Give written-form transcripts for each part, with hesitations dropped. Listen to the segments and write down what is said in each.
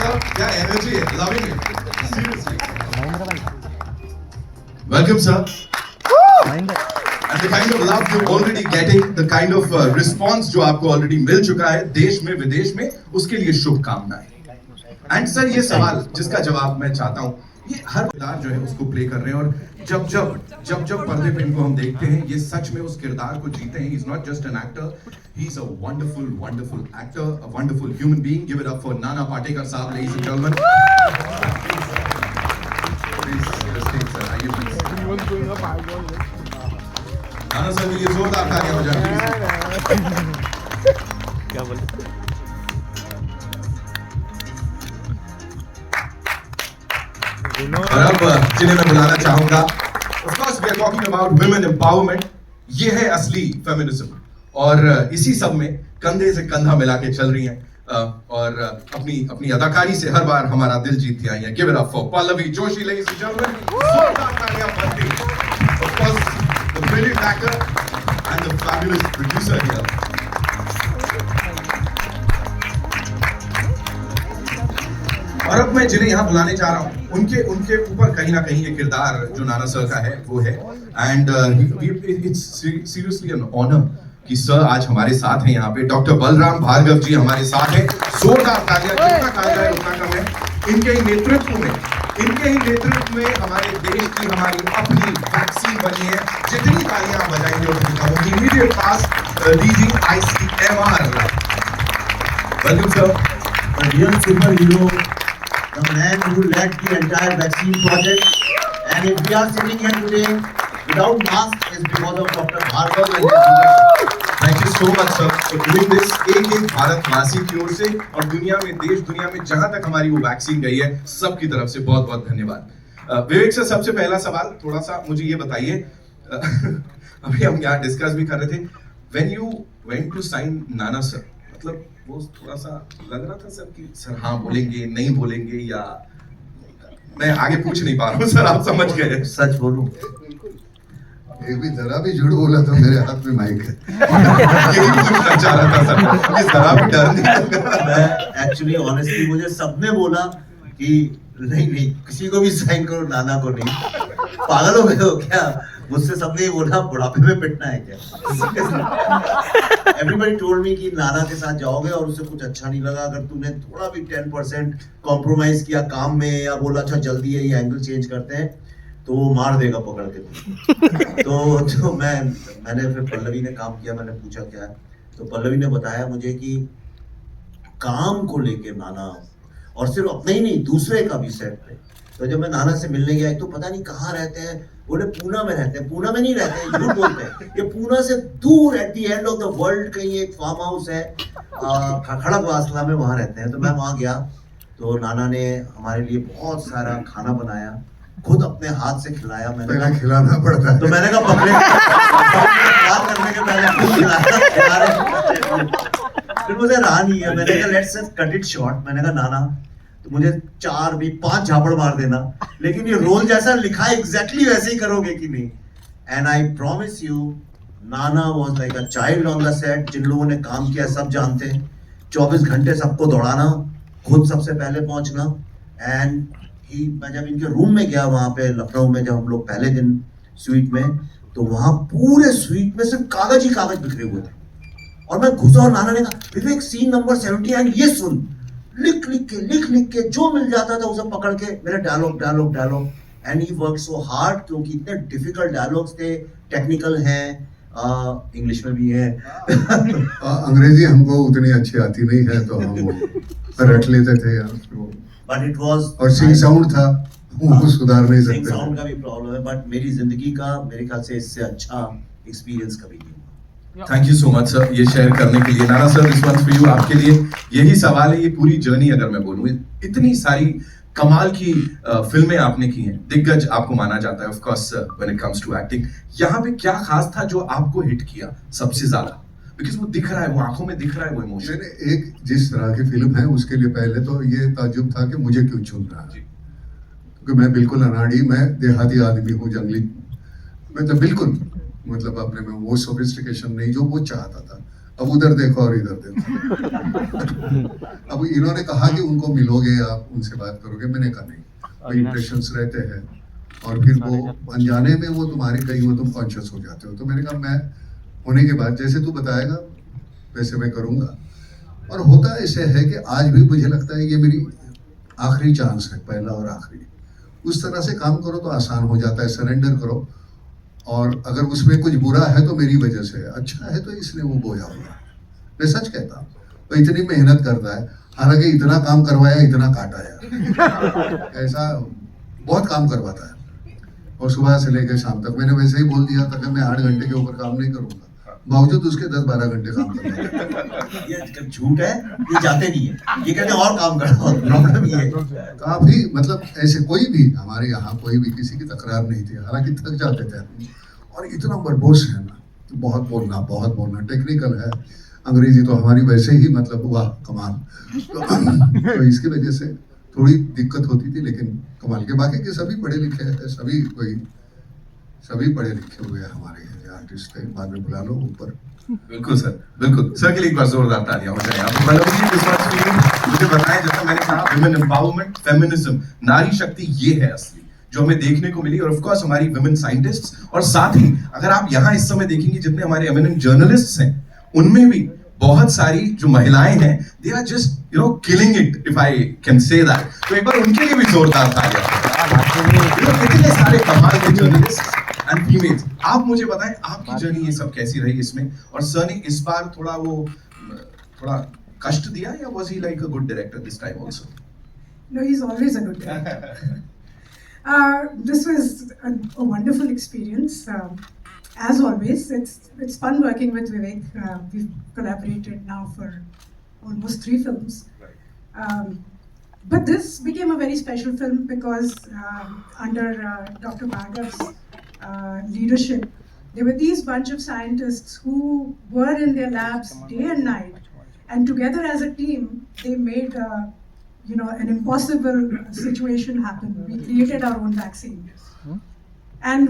sir, क्या energy है, loving it. Seriously. Welcome, sir. And the kind of love you're already getting, the kind of response जो आपको already मिल चुका है देश में विदेश में, उसके लिए शुभकामनाएं. एंड सर ये सवाल जिसका जवाब मैं चाहता हूँ, ये हर किरदार जो है उसको प्ले कर रहे हैं और जब पर्दे पे इनको हम देखते हैं ये सच में उस किरदार को जीते हैं. He is not just an actor, he is a wonderful actor, a wonderful human being. Give it up for Nana Patekar साहब, ladies and gentleman. Nana sir के लिए जोरदार तालियां हो जाए. क्या बोले? और अब जिन्हें मैं बुलाना चाहूंगा, of course we are talking about women empowerment. ये है असली फेमिनिज्म और इसी सब में कंधे से कंधा मिला के चल रही हैं और अपनी अदाकारी से हर बार हमारा दिल जीतती आई हैं. Give it up for Pallavi Joshi, ladies and gentlemen. जोरदार तालियां बनती. Of course the brilliant actor and the fabulous producer here. और अब मैं जिन्हें यहाँ बुलाने जा रहा हूँ उनके ऊपर कहीं ना कहीं ये किरदार जो नाना सर का है वो है. And it's seriously an honour कि सर आज हमारे साथ हैं यहाँ पे. डॉक्टर बलराम भार्गव जी हमारे साथ हैं. जोरदार तालियां, जितना कहा जाए उतना कम है. इनके ही नेतृत्व में हमारे देश की हमारी अपनी वैक्सीन बनी है. जितनी तालियां आप बजाएंगे उतनी कम होगी. Immediate pass DG ICMR. Welcome sir. A real superhero, the man who led the entire vaccine project. And if we are sitting here today without mask, is because of Dr. Bhargav and his leadership. Thank you so much sir for doing this. एक भारतवासी की ओर से और दुनिया में जहां तक हमारी वो वैक्सीन गई है सबकी तरफ से बहुत बहुत धन्यवाद. विवेक सर, सबसे पहला सवाल थोड़ा सा मुझे ये बताइए. अभी हम यहाँ डिस्कस भी कर रहे थे, when you went to sign Nana sir, मतलब वो थोड़ा सा लग रहा था सर कि सर हाँ बोलेंगे नहीं बोलेंगे, या मैं आगे पूछ नहीं पा रहा हूँ सर, आप समझ गए. सच बोलूं, एक भी जरा भी झूठ बोला तो मेरे हाथ में माइक है. यही पूछना चाह रहा था सर, इस जरा भी डर नहीं लगा. मैं एक्चुअली ऑनेस्टली मुझे सबने बोला कि नहीं किसी को भी साइन करो, नाना को नहीं. पागल हो गए हो क्या? मुझसे सबने ही बोला बुढ़ापे में पिटना है क्या? एवरीबडी टोल्ड मी कि नाना के साथ जाओगे और उसे कुछ अच्छा नहीं लगा अगर तूने थोड़ा भी 10% कॉम्प्रोमाइज किया काम में या बोला अच्छा जल्दी है ये एंगल चेंज करते हैं तो वो मार देगा पकड़ के. तो मैंने फिर पल्लवी ने काम किया, मैंने पूछा क्या है, तो पल्लवी ने बताया मुझे कि काम को लेके नाना, और सिर्फ अपने ही नहीं दूसरे का भी सेट पे. तो जब मैं नाना से मिलने गया तो पता नहीं कहाँ रहते हैं, बोले पूना में रहते हैं. पूना में नहीं रहते हैं, झूठ बोलते हैं. ये पूना से दूर at the end of the world कहीं एक फार्म हाउस है खड़क वासला में, वहाँ रहते हैं. तो मैं वहाँ गया तो नाना ने हमारे लिए बहुत सारा खाना बनाया, खुद अपने हाथ से खिलाया. मैंने खिलाना पड़ता है तो मैंने कहा पकड़े करने के पहले खुद खिलाया. फिर मुझे रहा नहीं है, मैंने कहा लेट्स कट इट शॉर्ट. मैंने कहा नाना तो मुझे 4 भी 5 झापड़ मार देना, लेकिन ये रोल जैसा लिखा है एग्जैक्टली वैसे ही करोगे कि नहीं. And I promise you Nana was like a child on the set. जिन लोगों ने काम किया सब जानते हैं, 24 घंटे सबको दौड़ाना, खुद सबसे पहले पहुंचना. एंड मैं जब इनके रूम में गया वहां पे लखनऊ में, जब हम लोग पहले दिन स्वीट में, तो वहां पूरे स्वीट में सिर्फ कागज ही कागज बिखरे हुए थे. और मैं घुसा और नाना ने कहा विवेक सीन नंबर 70 एंड ये सुन, लिख के जो मिल जाता था उसे पकड़ के मेरा dialogue. And he work so hard क्योंकि इतने डिफिकल्ट डायलॉग्स थे, टेक्निकल हैं, इंग्लिश में भी है. अंग्रेजी हमको उतनी अच्छी आती नहीं है तो हम रट लेते थे यार. बट इट वाज, और सिंग साउंड था वो सुधार नहीं सिंग सकते. साउंड का भी प्रॉब्लम है, बट मेरी जिंदगी का मेरे ख्याल से इससे अच्छा एक्सपीरियंस कभी नहीं हुआ. Thank you so much sir ये शेयर करने के लिए. नाना sir, this one for you. आपके लिए यही सवाल है. ये पूरी जर्नी अगर मैं बोलूं, इतनी सारी कमाल की फिल्में आपने की हैं, दिग्गज आपको माना जाता है of course when it comes to acting. यहाँ पे क्या खास था जो आपको हिट किया सबसे ज्यादा? बिकॉज वो दिख रहा है, वो आंखों में दिख रहा है वो इमोशन. एक जिस तरह की फिल्म है उसके लिए पहले तो ये ताज्जुब था कि मुझे क्यों चुन रहा है, क्योंकि मैं बिल्कुल अनाड़ी, मैं देहाती आदमी हूँ, जंगली. मैं तो बिल्कुल मतलब अपने में वो सोफिस्टिकेशन नहीं जो वो चाहता था. अब उधर देखो और इधर देखो। अब इन्होंने कहा कि उनको मिलोगे आप, उनसे बात करोगे, मैंने कहा नहीं, वो इंप्रेशंस रहते हैं और फिर वो अनजाने में वो तुम्हारे कहीं वो तुम कॉन्शियस हो जाते हो। तो मैंने कहा मैं होने के बाद जैसे तू बताएगा वैसे मैं करूँगा। और होता ऐसे है कि आज भी मुझे लगता है ये मेरी आखिरी चांस है, पहला और आखिरी। उस तरह से काम करो तो आसान हो जाता है, सरेंडर करो। और अगर उसमें कुछ बुरा है तो मेरी वजह से है, अच्छा है तो इसलिए वो बोझा होगा। मैं सच कहता हूँ, तो इतनी मेहनत करता है, हालांकि इतना काम करवाया, इतना काटा यार, ऐसा बहुत काम करवाता है। और सुबह से लेकर शाम तक मैंने वैसे ही बोल दिया था कि मैं 8 घंटे के ऊपर काम नहीं करूँगा, बावजूद उसके 10-12 घंटे काम करवाता। ये झूठ है, ये जाते नहीं है, ये कहते हैं और काम करो। प्रॉब्लम ये है काफी मतलब ऐसे कोई भी हमारे यहाँ कोई भी किसी की तकरार नहीं थी, हालांकि थक जाते थे आदमी। और इतना वर्बोस है ना, बहुत बोलना टेक्निकल है। अंग्रेजी तो हमारी वैसे ही मतलब वाह कमाल। तो इसकी वजह से थोड़ी दिक्कत होती थी, लेकिन कमाल के बाकी के सभी पढ़े लिखे हैं, सभी पढ़े लिखे हुए हैं हमारे आर्टिस्ट हैं। बाद में बुला लो ऊपर। बिल्कुल सर, बिल्कुल सर के लिए एक बार जोरदार तालियां हो जाए। आप मुझे बताएं, जैसा मैंने कहा, विमेन एम्पावरमेंट, फेमिनिज्म, नारी शक्ति, ये है असली जो हमें देखने को मिली। और ऑफ कोर्स हमारी विमेन साइंटिस्ट्स, और साथ ही अगर आप यहाँ इस समय देखेंगे जितने हमारे एमिनेंट जर्नलिस्ट्स हैं, उनमें भी बहुत सारी जो महिलाएं हैं, they are just killing it, if I can say that. तो एक बार उनके लिए भी जोरदार तालियां। कितने सारे कमाल के जर्नलिस्ट एंड फीमेल्स। आप मुझे बताएं, आपकी जर्नी ये सब कैसी रही इसमें? और सर ने इस बार थोड़ा कष्ट दिया, या was he like a good director this time also? No, he's always a good director. This was a wonderful experience. As always, it's fun working with Vivek. We've collaborated now for almost 3 films. But this became a very special film because under Dr. Bhargav's leadership, there were these bunch of scientists who were in their labs day and night, and together as a team, they made an impossible situation happen. We created our own vaccine. And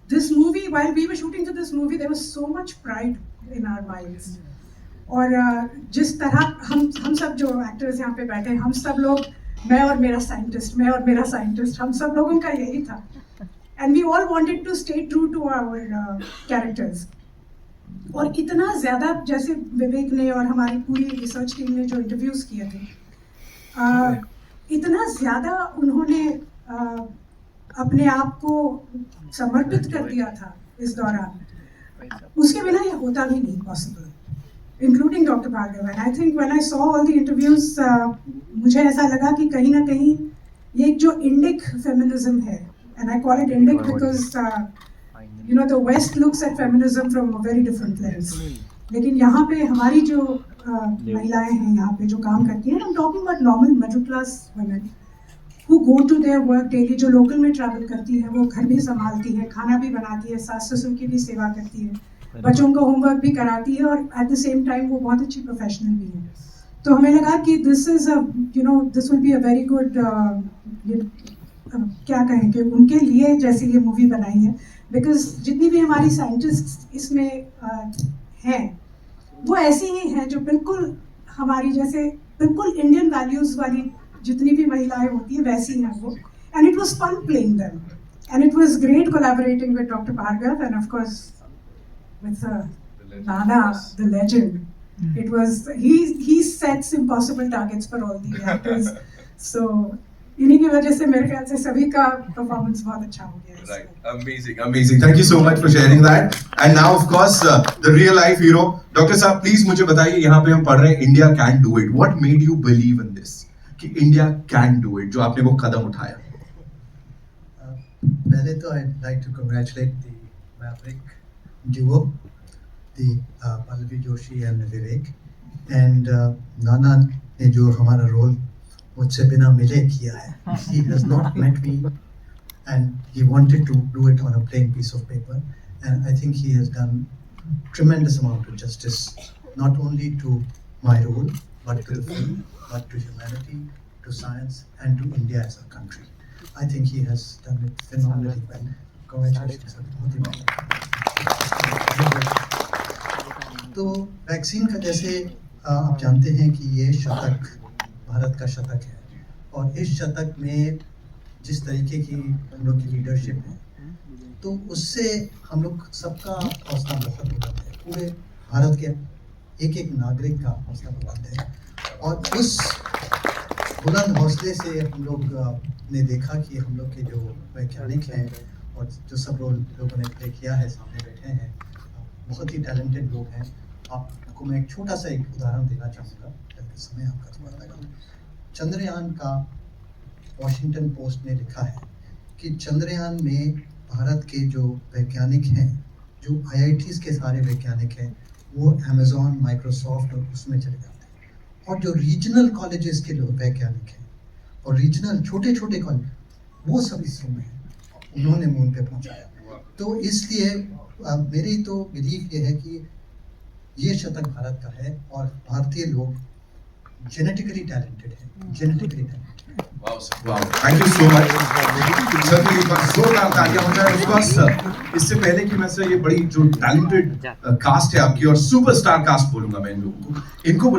this movie, while we were shooting to this movie, there was so much pride in our minds. और जिस तरह हम सब जो actors यहाँ पे बैठे हैं, हम सब लोग, मैं और मेरा साइंटिस्ट, हम सब लोगों का यही था। And we all wanted to stay true to our characters. और इतना ज़्यादा, जैसे विवेक ने और हमारी पूरी रिसर्च टीम ने जो इंटरव्यूज किए थे, इतना ज़्यादा उन्होंने अपने आप को समर्पित कर दिया था इस दौरान, उसके बिना ये होता भी नहीं possible, including doctor Bhargava. And I think when I saw all the interviews, मुझे ऐसा लगा कि कहीं ना कहीं ये एक जो इंडिक फेमिनिज्म है, and I call it Indic because the West looks at feminism from a very different lens. लेकिन यहाँ पे हमारी जो महिलाएं हैं यहाँ पे जो काम करती हैं, I'm talking about normal middle class women who go to their work daily, जो लोकल में ट्रैवल करती हैं, वो घर भी संभालती हैं, खाना भी बनाती है, सास ससुर की भी सेवा करती है, बच्चों को होमवर्क भी कराती है, और एट द सेम टाइम वो बहुत अच्छी प्रोफेशनल भी है। तो हमें लगा कि this will be a very good क्या कहें कि उनके लिए जैसे ये मूवी बनाई है, बिकॉज जितनी भी हमारी साइंटिस्ट इसमें हैं, वो ऐसी ही हैं जो बिल्कुल हमारी जैसे बिल्कुल इंडियन वैल्यूज वाली जितनी भी महिलाएं होती हैं वैसी हैं वो। And it was fun playing them, and it was great collaborating with doctor Bhargava, and of course with Nana, the legend. It was he sets impossible targets for all the actors. So इन्हीं की वजह से मेरे ख्याल से सभी का performance बहुत अच्छा हो गया। Right, amazing. Thank you so much for sharing that. And now, of course, the real life hero, doctor साहब, प्लीज मुझे बताइए, यहाँ पे हम पढ़ रहे हैं India can do it. What made you believe in this? कि इंडिया कैन डू इट, जो आपने वो कदम उठाया? पहले तो I'd like to congratulate the Maverick duo, the Pallavi Joshi and Vivek, and Nana ने जो हमारा रोल मुझसे बिना मिले किया है। He has not met me and he wanted to do it on a plain piece of paper, and I think he has done tremendous amount of justice, not only to my role but to the film, but to humanity, to science, and to India as a country. I think he has done it phenomenally well. Congratulations, sir. तो vaccine का जैसे आप जानते हैं कि ये शतक भारत का शतक है, और इस शतक में जिस तरीके की हम लोग की लीडरशिप है, तो उससे हम लोग सबका हौसला बहुत बुलंद है, पूरे भारत के एक एक नागरिक का हौसला बुलंद है। और उस बुलंद हौसले से हम लोग ने देखा कि हम लोग के जो वैज्ञानिक हैं और जो सब लोगों ने प्ले किया है, सामने बैठे हैं, बहुत ही टैलेंटेड लोग हैं। आपको मैं एक छोटा सा एक उदाहरण देना चाहूँगा, जबकि समय आपका थोड़ा लगा। चंद्रयान का वॉशिंगटन पोस्ट ने लिखा है कि चंद्रयान में भारत के जो वैज्ञानिक हैं, जो IITs के सारे वैज्ञानिक हैं, वो अमेज़ॉन, माइक्रोसॉफ्ट और उसमें चले जाते हैं, और जो रीजनल कॉलेजेस के लोग वैज्ञानिक हैं और रीजनल छोटे छोटे कॉलेज, वो सब इसरो में हैं, उन्होंने मून पे पहुंचाया। तो इसलिए मेरी तो बिलीफ ये है कि ये शतक भारत का है, और भारतीय लोग जेनेटिकली टैलेंटेड हैं, genetically talented. Wow, sir. Wow. Thank you so much. Sir की एक बार जोरदार तालियां हो जाए। Of course, इससे पहले कि मैं सर ये बड़ी जो टैलेंटेड कास्ट है आपकी, और सुपरस्टार कास्ट बोलूंगा मैं इन लोगों को, इनको